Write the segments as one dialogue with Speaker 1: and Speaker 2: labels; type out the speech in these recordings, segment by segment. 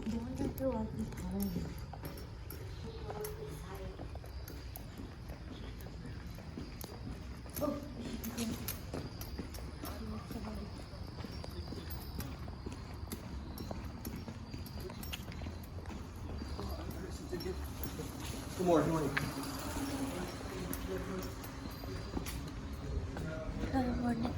Speaker 1: Don't have to walk this home. Oh,
Speaker 2: Good morning. Good morning.
Speaker 1: good morning.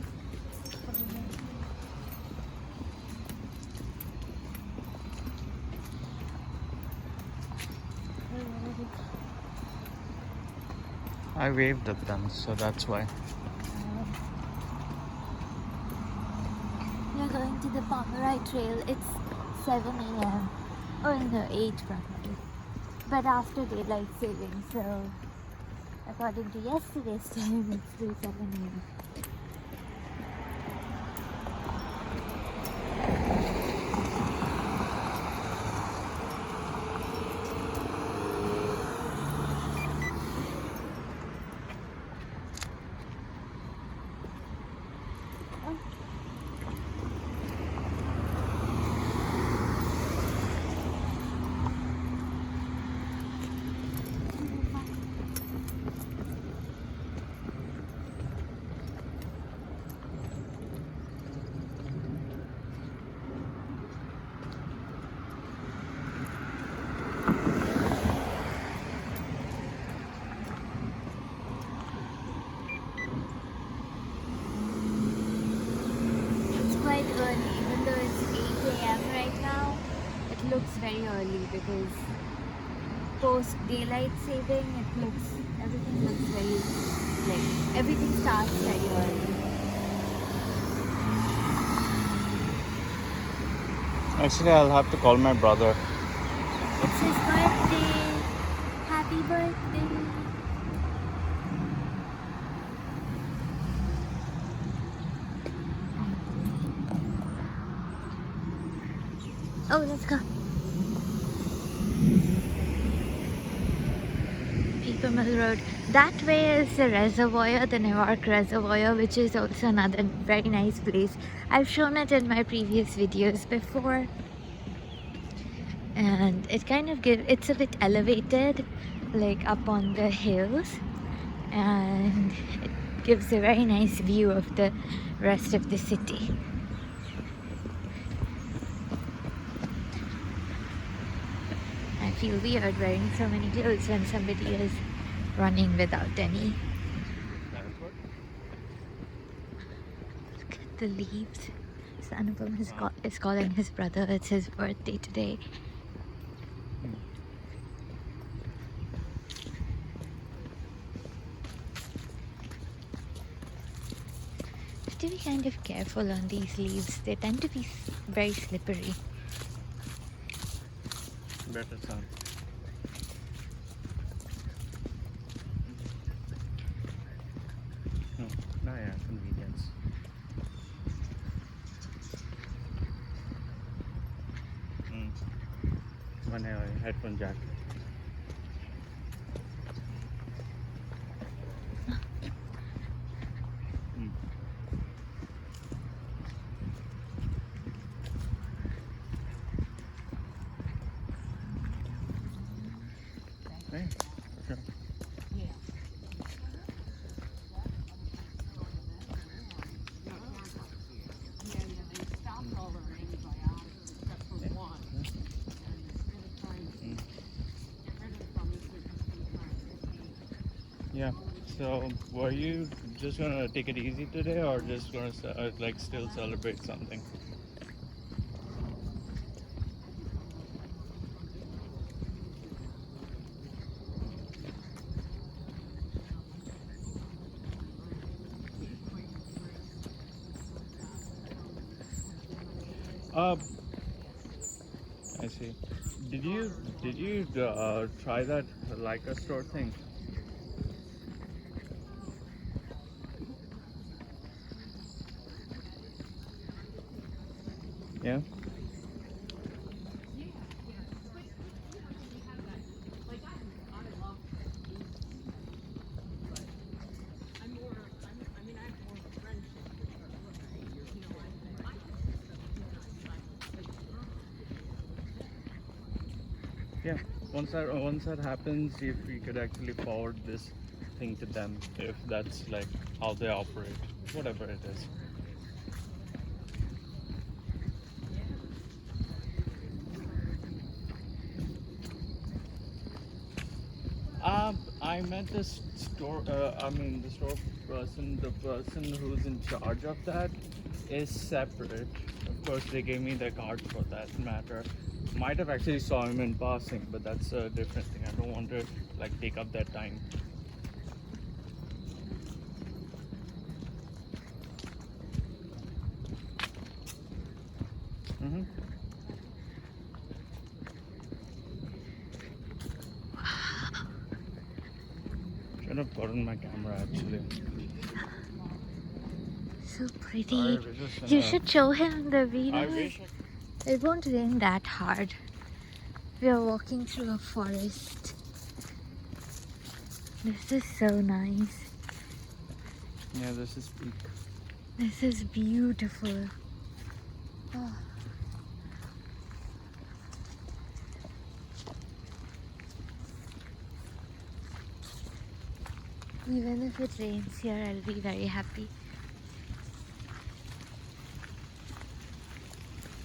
Speaker 3: I waved at them, so that's why.
Speaker 1: We are going to the Pomeroy Trail. It's 7 a.m. or no, 8 probably. But after daylight saving, so according to yesterday's time, it's still 7 a.m. It's quite early, even though it's 8 a.m. right now. It looks very early because post daylight saving, everything looks very, like, everything starts very early.
Speaker 3: Actually, I'll have to call my brother.
Speaker 1: It's his birthday. Happy birthday. Oh, let's go. Paper Mill Road. That way is the reservoir, the Newark Reservoir, which is also another very nice place. I've shown it in my previous videos before. And it kind of it's a bit elevated, like up on the hills. And it gives a very nice view of the rest of the city. I feel weird wearing so many clothes when somebody is running without any. Look at the leaves. Sanupam is calling his brother. It's his birthday today. Have to be kind of careful on these leaves. They tend to be very slippery.
Speaker 3: Better sound. No, yeah, convenience. One headphone jack. Okay, sure. Yeah. So, were you just gonna take it easy today, or just gonna like still celebrate something? Uh, I see. Did you try that Leica store thing? Yeah. Yeah. Once that happens, if we could actually forward this thing to them, if that's like how they operate, whatever it is. I met this store. The store person. The person who's in charge of that is separate. Of course, they gave me the card for that matter. Might have actually saw him in passing, but that's a different thing. I don't want to like take up that time. Mm-hmm. Should have gotten my camera actually.
Speaker 1: So pretty.
Speaker 3: Sorry, we're just
Speaker 1: You
Speaker 3: gonna-
Speaker 1: should show him the
Speaker 3: I
Speaker 1: video.
Speaker 3: wish.
Speaker 1: It won't rain that hard. We are walking through a forest. This is so nice.
Speaker 3: Yeah, this is peak.
Speaker 1: This is beautiful. Oh. Even if it rains here, I'll be very happy.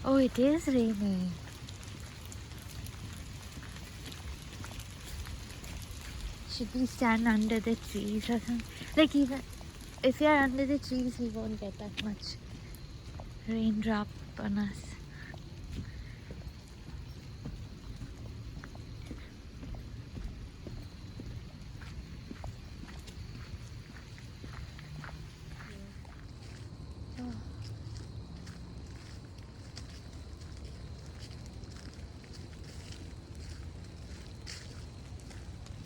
Speaker 1: Oh, it is raining. Should we stand under the trees or something? Like, even if we are under the trees, we won't get that much raindrop on us. Oh.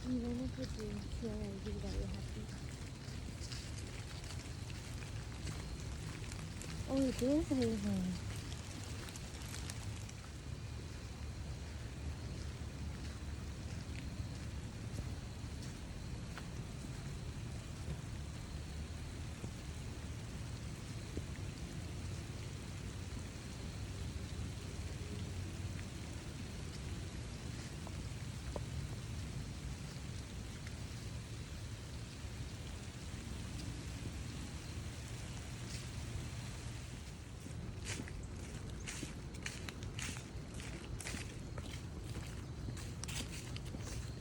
Speaker 1: Even if it rains here, I'll be very happy. Oh, it is raining.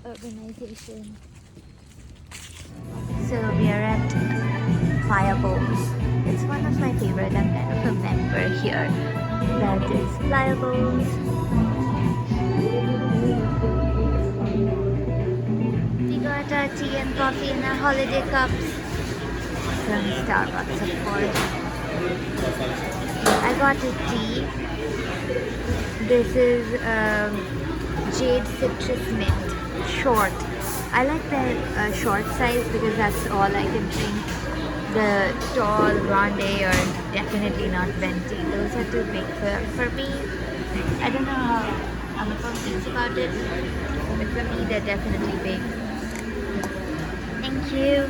Speaker 1: Urbanization. So we are at Fireballs. It's one of my favorite. I'm kind of a member here. That is Fireballs. We got our tea and coffee in our holiday cups from Starbucks, of course. I got a tea. This is Jade Citrus Mint. Short. I like the short size because that's all I can drink. The tall, grande are definitely not venti. Those are too big for me. I don't know how Anupam thinks about it, but for me they're definitely big. Thank you.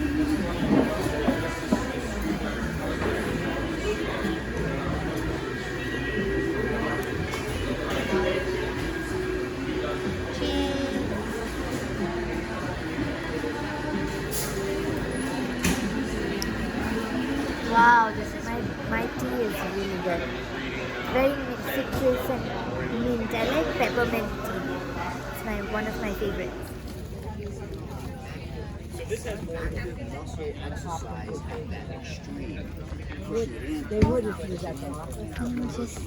Speaker 1: Wow, this is my tea is really good. Very citrus and mint. I like peppermint tea. It's one of my favorites.
Speaker 2: So this has more to do with muscle exercise at that extreme.
Speaker 4: They would if you got that.
Speaker 1: I'm just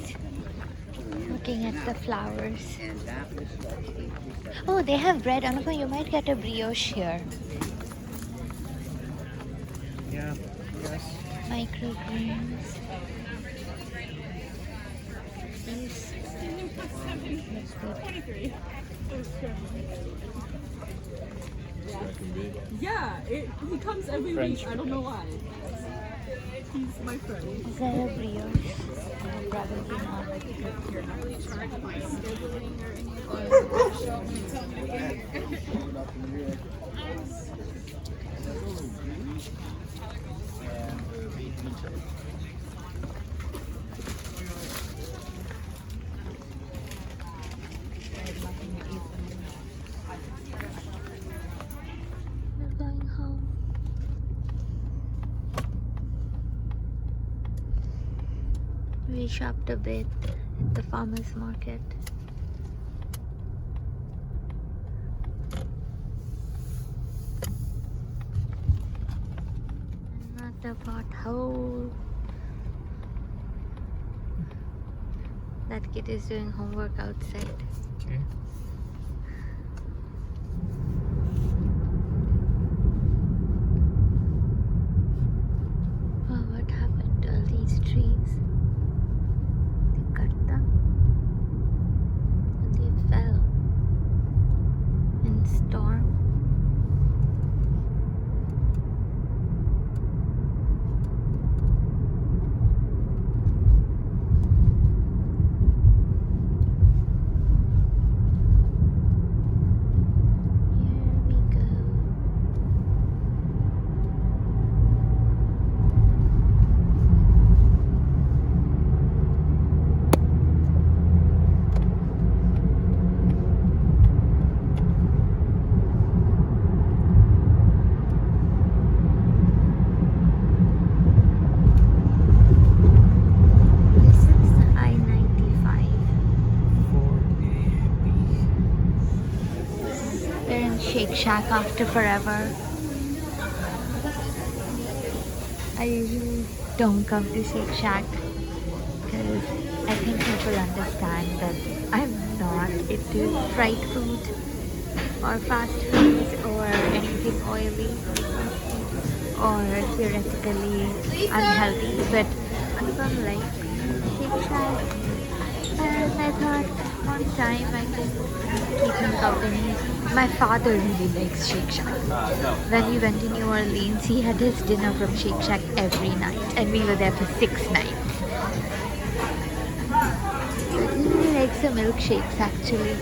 Speaker 1: looking at the flowers.
Speaker 2: And that will start to
Speaker 1: Oh, they have bread. Anupam, you might get a brioche here.
Speaker 3: Yeah. Yes.
Speaker 1: Microgreens. These looks good.
Speaker 4: Yeah, he comes every
Speaker 3: French
Speaker 4: week. I don't know why. He's my friend.
Speaker 1: Is there a brioche? No, probably not. We shopped a bit at the farmer's market. Another pothole. That kid is doing homework outside.
Speaker 3: Okay.
Speaker 1: Oh, what happened to all these trees? They cut them and they fell in storm. Here we go. This is I-95.
Speaker 3: 4AB.
Speaker 1: We're in Shake Shack after forever. I usually don't come to Shake Shack because I think people understand that I'm not into fried food or fast food or anything oily or theoretically unhealthy, but Anupam likes Shake Shack, and I thought one time I can keep him company. My father really likes Shake Shack. When we went to New Orleans, he had his dinner from Shake Shack every night, and we were there for 6 nights. But he really likes the milkshakes actually.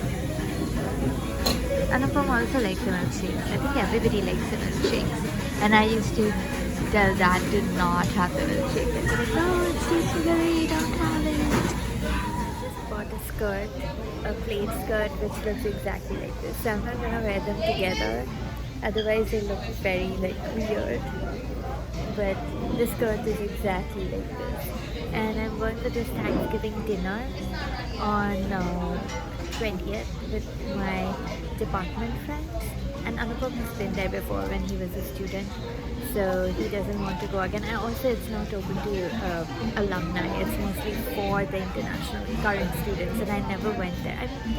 Speaker 1: Anupam also likes the milkshakes. I think everybody likes the milkshakes. And I used to tell Dad to not have the milkshake. And he's like, no, it's too sugary, don't have it. I just bought a skirt, a plaid skirt, which looks exactly like this. So I'm not gonna wear them together. Otherwise they look very weird. But the skirt is exactly like this. And I'm going for this Thanksgiving dinner on 20th with my department friends. And Anupam has been there before when he was a student, so he doesn't want to go again. And also it's not open to alumni, it's mostly for the international current students, and I never went there. I mean,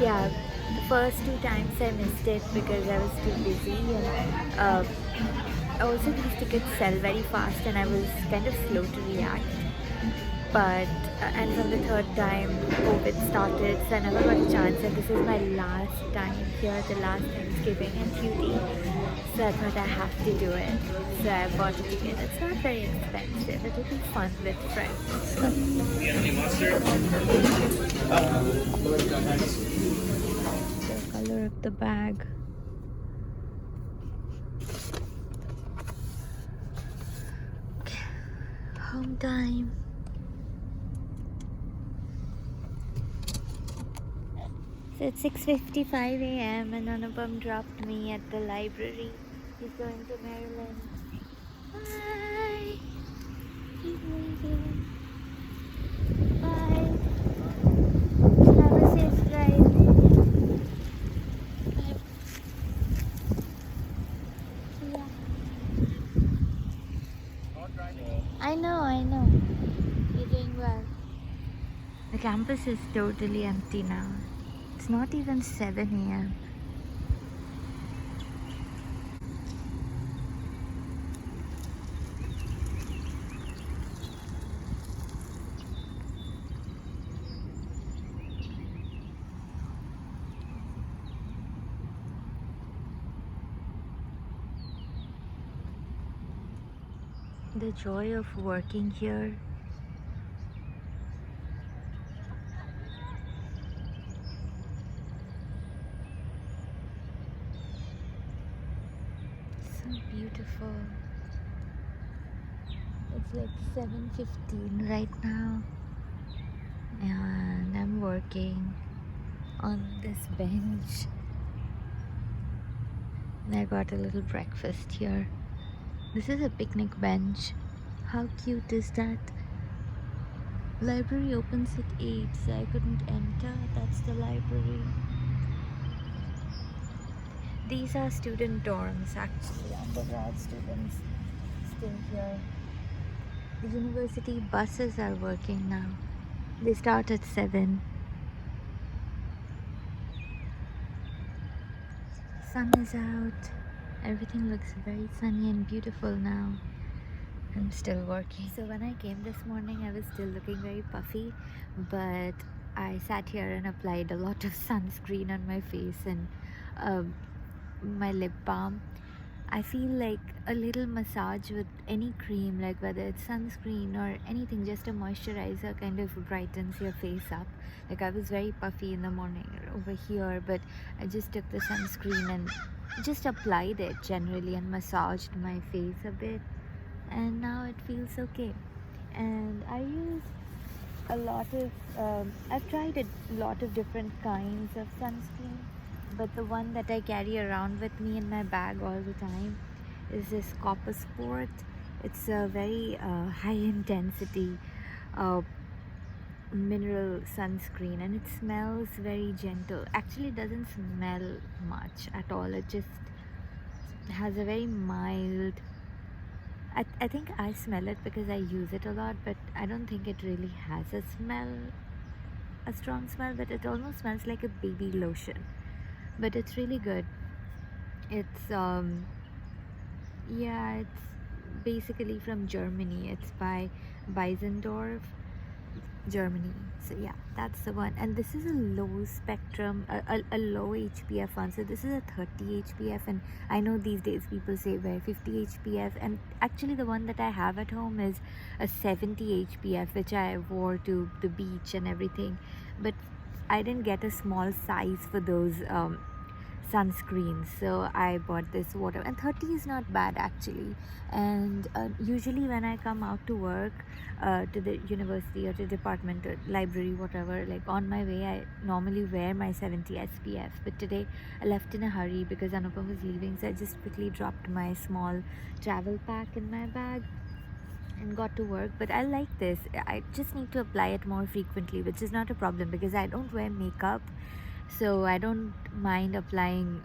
Speaker 1: yeah, the first 2 times I missed it because I was too busy, and also these tickets sell very fast and I was kind of slow to react. But and from the 3rd time COVID started, so I never got a chance, and this is my last time here, the last Thanksgiving in QT, so I thought I have to do it. So I bought a ticket. It's not very expensive, it'll be fun with friends. The color of the bag. Okay. Home time. So it's 6:55 a.m. and Anupam dropped me at the library. He's going to Maryland. Bye! He's leaving. Bye! Have a safe ride. Bye. Yeah. I know. You're doing well. The campus is totally empty now. It's not even 7 a.m. The joy of working here. So beautiful. It's like 7:15 right now, and I'm working on this bench. And I got a little breakfast here. This is a picnic bench. How cute is that? Library opens at 8, so I couldn't enter. That's the library. These are student dorms actually, undergrad students stay here. The university buses are working now. They start at 7. Sun is out. Everything looks very sunny and beautiful now. I'm still working. So when I came this morning, I was still looking very puffy, but I sat here and applied a lot of sunscreen on my face and my lip balm. I feel like a little massage with any cream, like whether it's sunscreen or anything, just a moisturizer kind of brightens your face up. Like I was very puffy in the morning over here, but I just took the sunscreen and just applied it generally and massaged my face a bit, and now it feels okay. And I use a lot of I've tried a lot of different kinds of sunscreen, but the one that I carry around with me in my bag all the time is this Copper Sport. It's a very high intensity uh, mineral sunscreen, and it smells very gentle. Actually, it doesn't smell much at all. It just has a very mild, I think I smell it because I use it a lot, but I don't think it really has a smell, a strong smell, but it almost smells like a baby lotion. But it's really good. It's yeah, it's basically from Germany. It's by Beisendorf, Germany. So yeah, that's the one. And this is a low spectrum, a low HPF one. So this is a 30 HPF, and I know these days people say wear 50 HPF, and actually the one that I have at home is a 70 HPF, which I wore to the beach and everything. But I didn't get a small size for those sunscreens, so I bought this water, and 30 is not bad actually. And usually when I come out to work, to the university or to department or library, whatever, like on my way I normally wear my 70 SPF, but today I left in a hurry because Anupam was leaving, so I just quickly dropped my small travel pack in my bag and got to work. But I like this. I just need to apply it more frequently, which is not a problem because I don't wear makeup, so I don't mind applying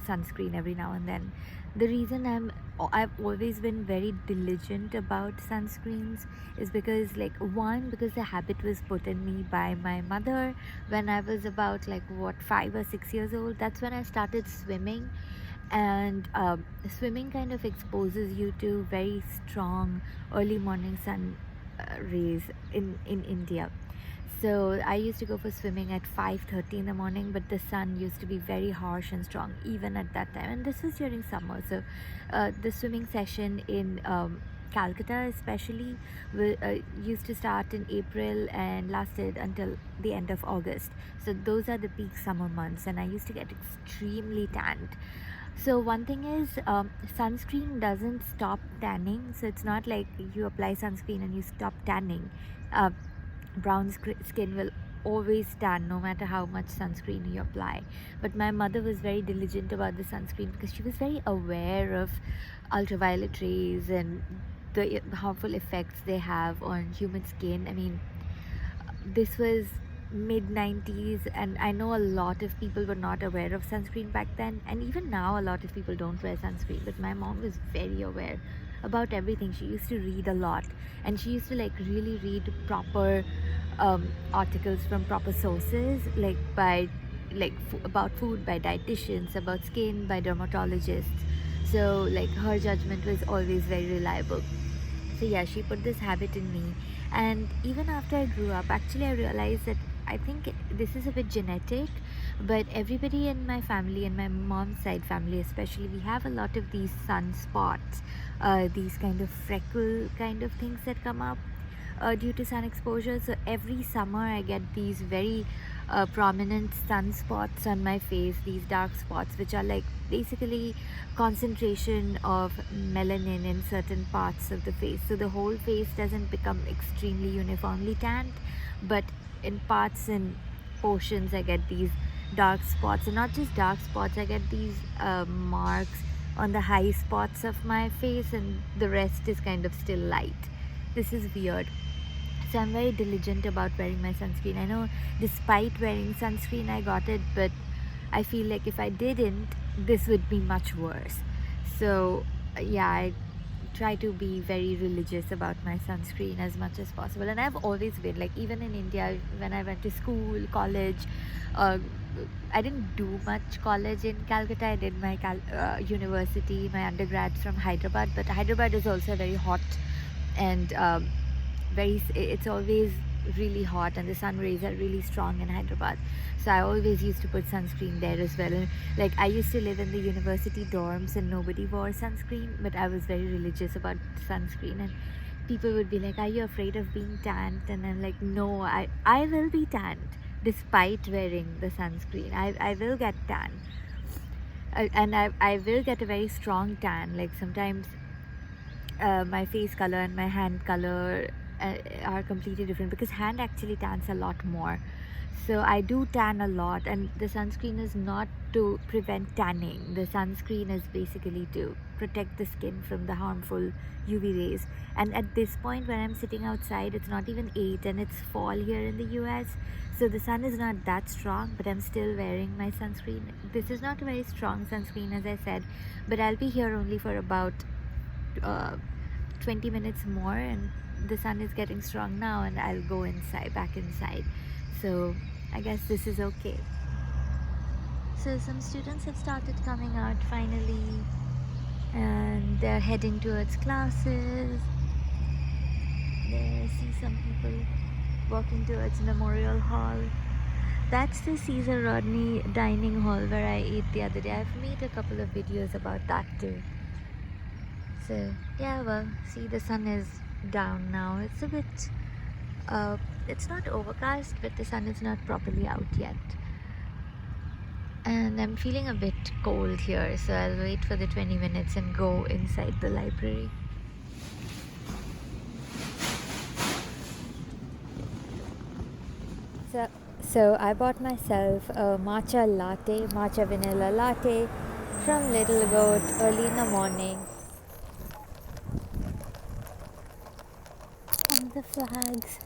Speaker 1: sunscreen every now and then. The reason I've always been very diligent about sunscreens is because, like, one, because the habit was put in me by my mother when I was about, like, what, 5 or 6 years old. That's when I started swimming, and swimming kind of exposes you to very strong early morning sun rays in India. So I used to go for swimming at 5:30 in the morning, but the sun used to be very harsh and strong even at that time. And this was during summer. So the swimming session in Calcutta especially used to start in April and lasted until the end of August. So those are the peak summer months, and I used to get extremely tanned. So one thing is, sunscreen doesn't stop tanning. So it's not like you apply sunscreen and you stop tanning. Brown skin will always tan no matter how much sunscreen you apply. But my mother was very diligent about the sunscreen because she was very aware of ultraviolet rays and the harmful effects they have on human skin. I mean, this was mid 90s, and I know a lot of people were not aware of sunscreen back then, and even now a lot of people don't wear sunscreen, but my mom was very aware about everything. She used to read a lot, and she used to like really read proper articles from proper sources, like by about food by dietitians, about skin by dermatologists. So like her judgment was always very reliable. So yeah, she put this habit in me, and even after I grew up, actually I realized that I think this is a bit genetic, but everybody in my family, and my mom's side family especially, we have a lot of these sunspots, these kind of freckle kind of things that come up due to sun exposure. So every summer I get these very prominent sunspots on my face, these dark spots, which are like basically concentration of melanin in certain parts of the face. So the whole face doesn't become extremely uniformly tanned, but in parts and portions I get these dark spots. And not just dark spots, I get these marks on the high spots of my face, and the rest is kind of still light. This is weird. So I'm very diligent about wearing my sunscreen. I know despite wearing sunscreen I got it, but I feel like if I didn't, this would be much worse. So yeah, I try to be very religious about my sunscreen as much as possible. And I've always been like, even in India, when I went to school, college, uh, I didn't do much college in Calcutta. I did my university, my undergrad from Hyderabad, but Hyderabad is also very hot and it's always really hot, and the sun rays are really strong in Hyderabad. So I always used to put sunscreen there as well. And like, I used to live in the university dorms and nobody wore sunscreen, but I was very religious about sunscreen, and people would be like, are you afraid of being tanned? And I'm like, no, I will be tanned despite wearing the sunscreen. I will get tan. And I will get a very strong tan. Like sometimes my face color and my hand color are completely different, because hand actually tans a lot more. So I do tan a lot, and the sunscreen is not to prevent tanning. The sunscreen is basically to protect the skin from the harmful UV rays. And at this point when I'm sitting outside, it's not even 8 and it's fall here in the US, so the sun is not that strong, but I'm still wearing my sunscreen. This is not a very strong sunscreen, as I said, but I'll be here only for about 20 minutes more, and the sun is getting strong now, and I'll go back inside. So I guess this is okay. So some students have started coming out finally, and they're heading towards classes. There, I see some people walking towards Memorial Hall. That's the Caesar Rodney dining hall where I ate the other day. I've made a couple of videos about that too. So yeah, well, see, the sun is down now. It's a bit it's not overcast, but the sun is not properly out yet, and I'm feeling a bit cold here, so I'll wait for the 20 minutes and go inside the library. So I bought myself a matcha vanilla latte from Little Goat early in the morning. And the flags.